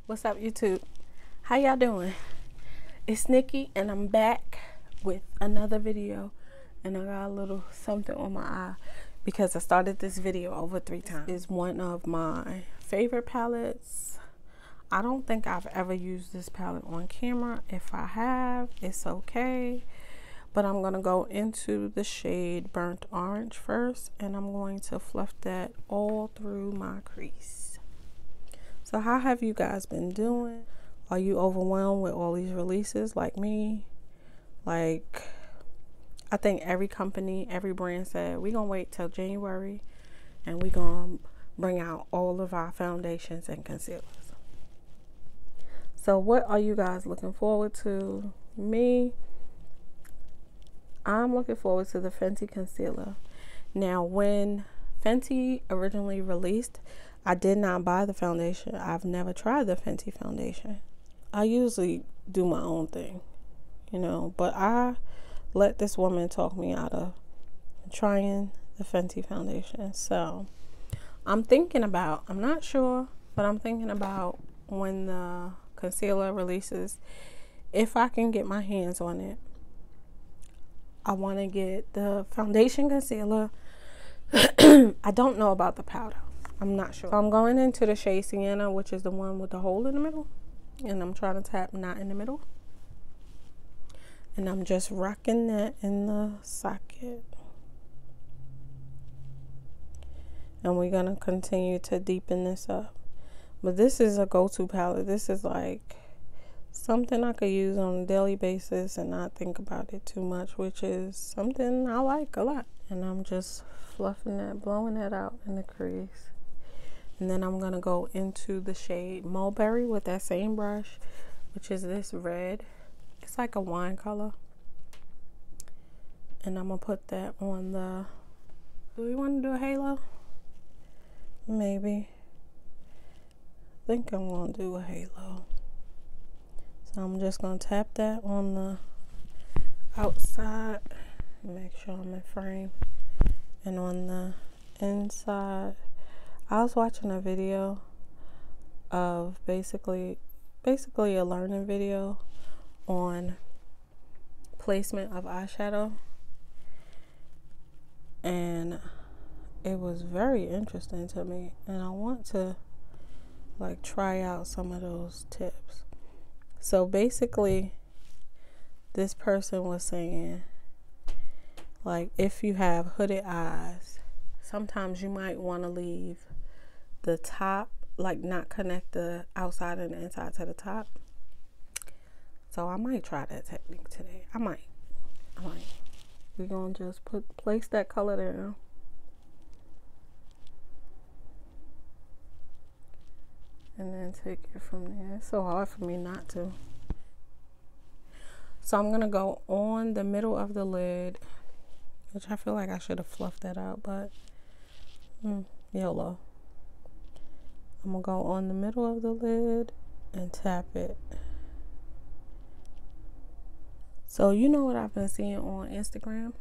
What's up, YouTube? How y'all doing? It's Nikki, and I'm back with another video. And I got a little something on my eye because I started this video over 3 times. It's one of my favorite palettes. I don't think I've ever used this palette on camera. If I have, it's okay. But I'm going to go into the shade Burnt Orange first, and I'm going to fluff that all through my crease. So how have you guys been doing? Are you overwhelmed with all these releases like me? Like, I think every company, every brand said, we're going to wait till January and we're going to bring out all of our foundations and concealers. So what are you guys looking forward to? Me, I'm looking forward to the Fenty concealer. Now, when Fenty originally released, I did not buy the foundation. I've never tried the Fenty foundation. I usually do my own thing, you know, but I let this woman talk me out of trying the Fenty foundation. So I'm thinking about, I'm not sure, but I'm thinking about when the concealer releases, if I can get my hands on it, I want to get the foundation concealer. I don't know about the powder. I'm not sure. So I'm going into the shade Sienna, which is the one with the hole in the middle. And I'm trying to tap not in the middle. And I'm just rocking that in the socket. And we're going to continue to deepen this up. But this is a go-to palette. This is like something I could use on a daily basis and not think about it too much, which is something I like a lot. And I'm just fluffing that, blowing that out in the crease. And then I'm going to go into the shade Mulberry with that same brush, which is this red. It's like a wine color. And I'm going to put that on the... Do we want to do a halo? Maybe. I think I'm going to do a halo. So I'm just going to tap that on the outside. Make sure I'm in frame. And on the inside... I was watching a video of basically a learning video on placement of eyeshadow, and it was very interesting to me, and I want to like try out some of those tips. So basically this person was saying, like, if you have hooded eyes, sometimes you might want to leave the top, like not connect the outside and the inside to the top. So I might try that technique today. I might. We're gonna just place that color down. And then take it from there. It's so hard for me not to. So I'm gonna go on the middle of the lid, which I feel like I should have fluffed that out, but YOLO. I'm gonna go on the middle of the lid and tap it. So you know what I've been seeing on Instagram?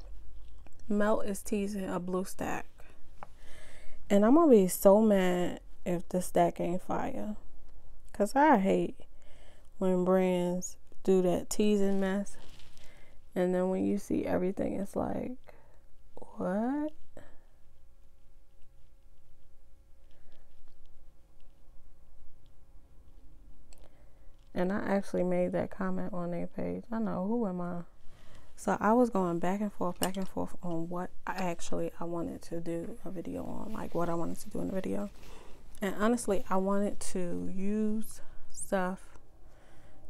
Melt is teasing a blue stack. And I'm gonna be so mad if the stack ain't fire. Cause I hate when brands do that teasing mess. And then when you see everything, it's like, what? And I actually made that comment on their page. I know, who am I? So I was going back and forth on what I wanted to do a video on, like what I wanted to do in the video. And honestly, I wanted to use stuff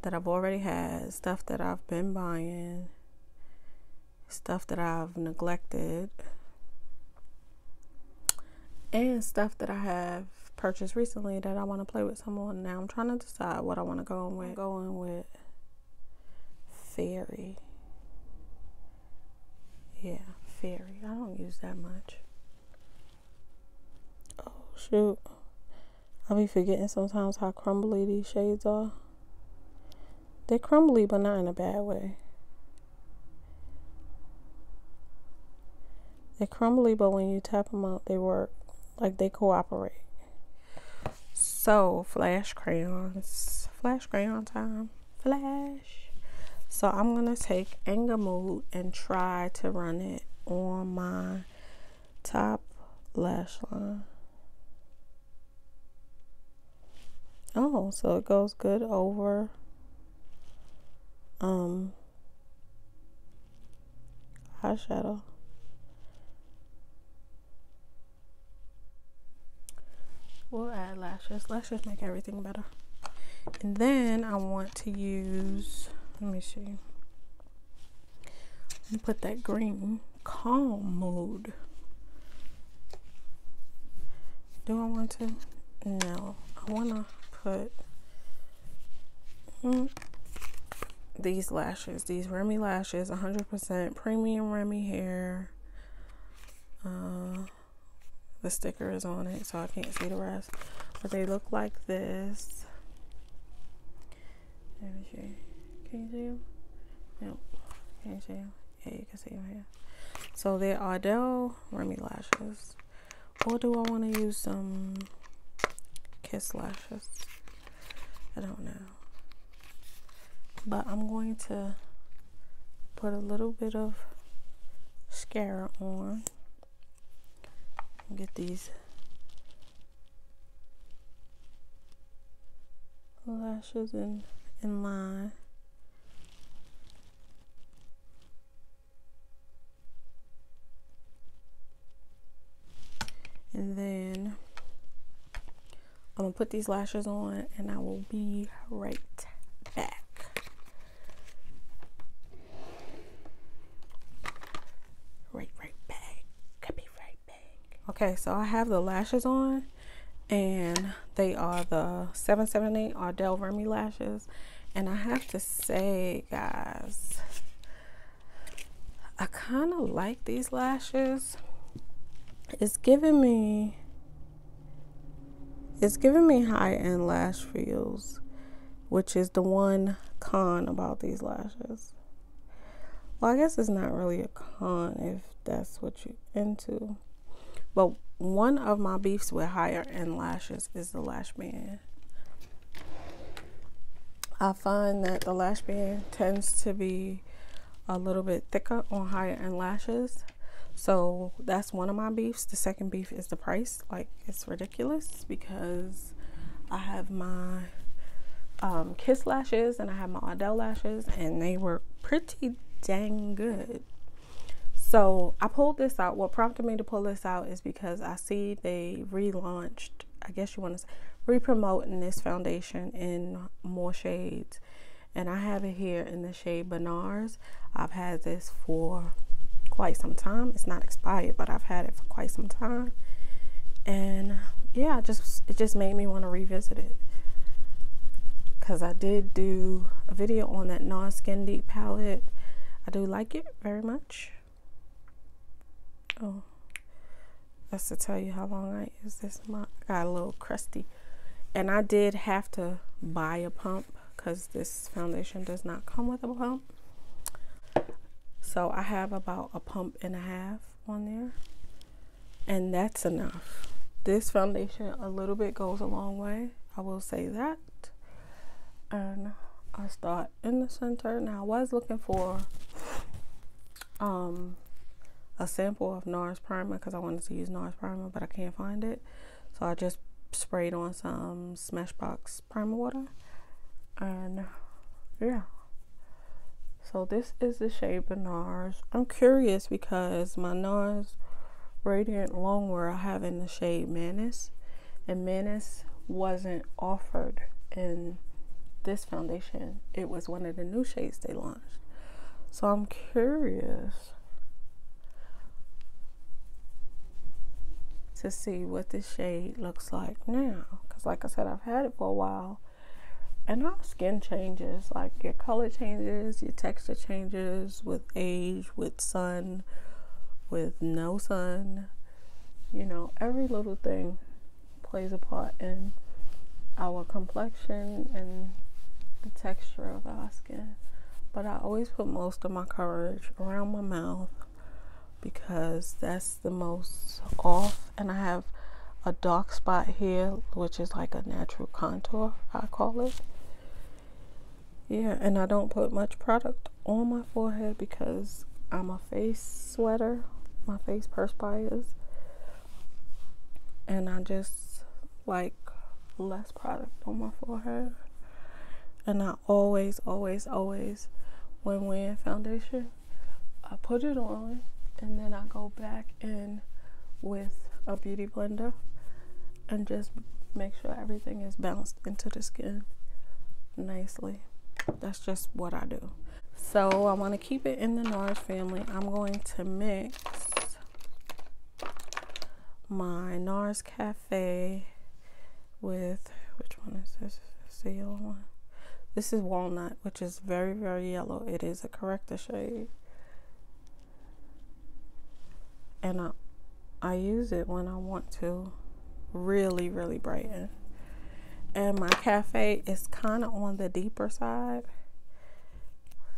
that I've already had, stuff that I've been buying, stuff that I've neglected, and stuff that I have purchased recently that I want to play with some more. Now I'm trying to decide what I want to go on with. Going with Fairy. Yeah, Fairy. I don't use that much. Oh shoot, I'll be forgetting sometimes how crumbly these shades are. They're crumbly, but not in a bad way. They're crumbly, but when you tap them out, they work. Like, they cooperate. So flash crayon time. Flash. So I'm gonna take Anger Mood and try to run it on my top lash line. Oh, so it goes good over eyeshadow. We'll add lashes. Lashes make everything better. And then I want to use, let me see. I'm gonna put that green, Calm Mood. Do I want to? No. I want to put these lashes, these Remy lashes, 100% premium Remy hair. The sticker is on it, so I can't see the rest, but they look like this. Let me see. Can you see them? No. Can you see them? Yeah, you can see them here. So they're Ardell Remy lashes. Or do I want to use some Kiss lashes? I don't know. But I'm going to put a little bit of mascara on. Get these lashes in line. And then I'm gonna put these lashes on and I will be right back. Right back. I'll be right back. Okay, so I have the lashes on and they are the 778 Ardell Remy lashes. And I have to say, guys, I kind of like these lashes. It's giving me high-end lash feels, which is the one con about these lashes. Well, I guess it's not really a con if that's what you're into. But one of my beefs with higher end lashes is the lash band. I find that the lash band tends to be a little bit thicker on higher end lashes. So that's one of my beefs. The second beef is the price. Like, it's ridiculous because I have my Kiss lashes and I have my Ardell lashes and they were pretty dang good. So I pulled this out. What prompted me to pull this out is because I see they relaunched, I guess you want to say, re-promoting this foundation in more shades. And I have it here in the shade Bernars. I've had this for quite some time. It's not expired, but I've had it for quite some time. And yeah, it just made me want to revisit it. Because I did do a video on that NARS Skin Deep palette. I do like it very much. Oh, that's to tell you how long I use this. I got a little crusty. And I did have to buy a pump because this foundation does not come with a pump. So I have about a pump and a half on there. And that's enough. This foundation a little bit goes a long way. I will say that. And I start in the center. Now I was looking for a sample of NARS primer because I wanted to use NARS primer, but I can't find it. So I just sprayed on some Smashbox primer water. And yeah. So this is the shade Bernars. I'm curious because my NARS Radiant Longwear I have in the shade Menace. And Menace wasn't offered in this foundation. It was one of the new shades they launched. So I'm curious to see what this shade looks like now. Because like I said, I've had it for a while. And our skin changes. Like your color changes, your texture changes with age, with sun, with no sun. You know, every little thing plays a part in our complexion and the texture of our skin. But I always put most of my coverage around my mouth because that's the most off. And I have a dark spot here, which is like a natural contour, I call it. Yeah, and I don't put much product on my forehead because I'm a face sweater. My face perspires. And I just like less product on my forehead. And I always, when wearing foundation, I put it on and then I go back in with a beauty blender and just make sure everything is bounced into the skin nicely. That's just what I do. So I want to keep it in the NARS family. I'm going to mix my NARS Cafe with, which one is this? It's the yellow one. This is Walnut, which is very, very yellow. It is a corrector shade. And I use it when I want to really, really brighten. And my Cafe is kind of on the deeper side.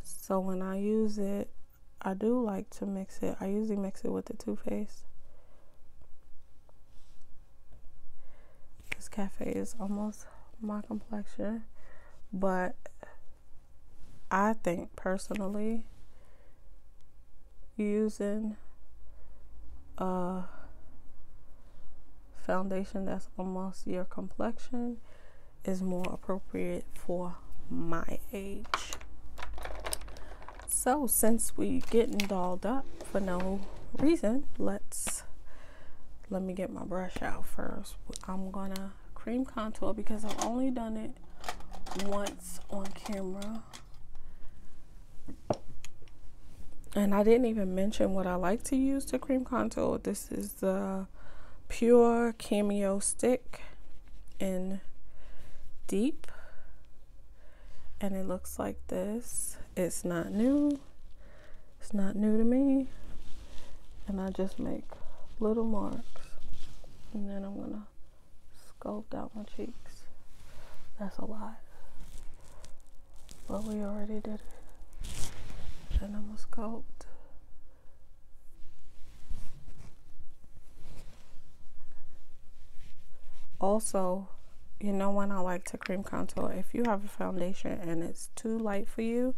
So when I use it, I do like to mix it. I usually mix it with the Too Faced. This Cafe is almost my complexion. But I think personally, using a foundation that's almost your complexion is more appropriate for my age. So since we getting dolled up for no reason, let me get my brush out first. I'm gonna cream contour because I've only done it once on camera. And I didn't even mention what I like to use to cream contour. This is the Pure Cameo Stick in Deep. And it looks like this. It's not new. It's not new to me. And I just make little marks. And then I'm going to sculpt out my cheeks. That's a lot. But we already did it. Then I'm going to sculpt. Also, you know when I like to cream contour, if you have a foundation and it's too light for you,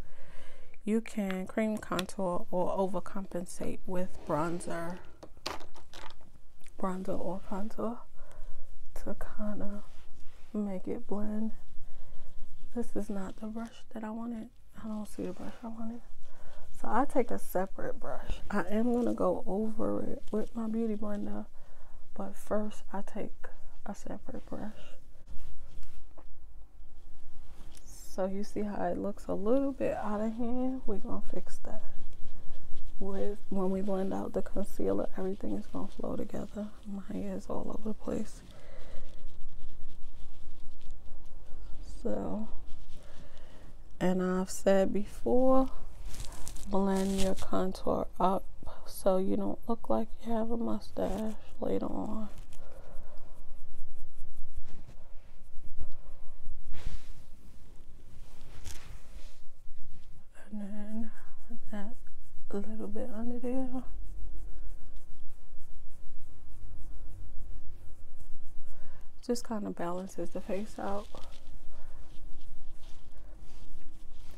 you can cream contour or overcompensate with bronzer or contour to kind of make it blend. This is not the brush that I wanted. I don't see the brush I wanted. So I take a separate brush. I am going to go over it with my beauty blender, but first I take a separate brush. So you see how it looks a little bit out of hand? We're going to fix that. When we blend out the concealer, everything is going to flow together. My hair is all over the place. So, and I've said before, blend your contour up so you don't look like you have a mustache later on. And then that a little bit under there. Just kind of balances the face out.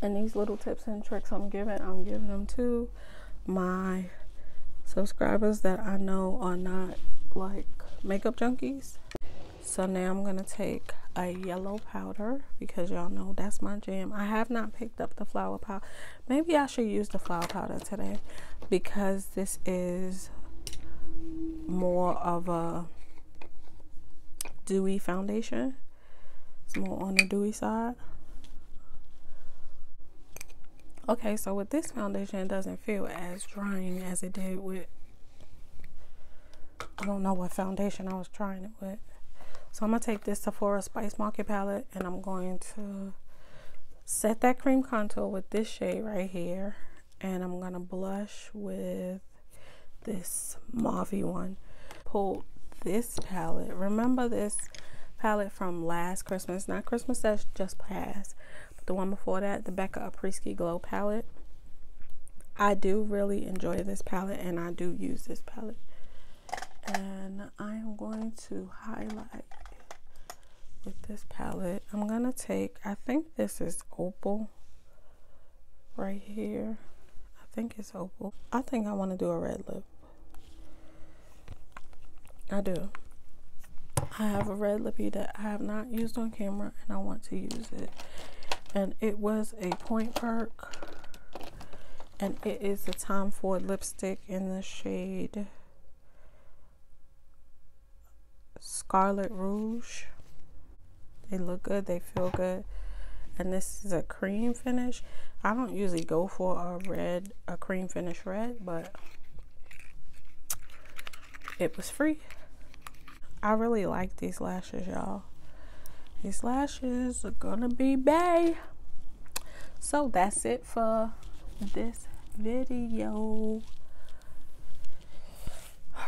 And these little tips and tricks I'm giving them to my subscribers that I know are not like makeup junkies. So now I'm gonna take a yellow powder because y'all know that's my jam. I have not picked up the flower powder. Maybe I should use the flower powder today because this is more of a dewy foundation. It's more on the dewy side. Okay, so with this foundation, it doesn't feel as drying as it did with, I don't know what foundation I was trying it with. So I'm going to take this Sephora Spice Market palette and I'm going to set that cream contour with this shade right here. And I'm going to blush with this mauvey one. Pull this palette. Remember this palette from last Christmas, not Christmas that's just passed, but the one before that, the Becca Aprisky Glow palette. I do really enjoy this palette and I do use this palette. And I am going to highlight with this palette. I'm gonna take, I think this is Opal right here. I think it's Opal. I think I want to do a red lip. I do. I have a red lippy that I have not used on camera and I want to use it. And it was a Point Perk. And it is a Tom Ford lipstick in the shade Scarlet Rouge. They look good, they feel good. And this is a cream finish. I don't usually go for a cream finish red, but it was free. I really like these lashes, y'all. These lashes are gonna be bae. So that's it for this video.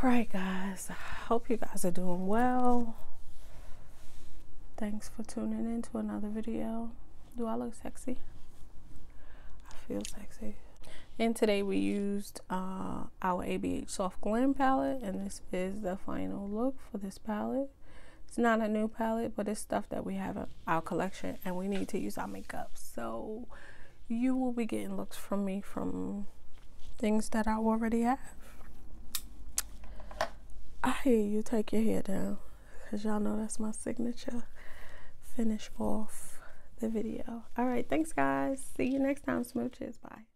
Alright guys, I hope you guys are doing well. Thanks for tuning in to another video. Do I look sexy? I feel sexy. And today we used our ABH Soft Glam palette, and this is the final look for this palette. It's not a new palette, but it's stuff that we have in our collection and we need to use our makeup. So you will be getting looks from me from things that I already have. I hear you take your hair down, because y'all know that's my signature finish off the video. All right, thanks guys. See you next time. Smooches. Bye.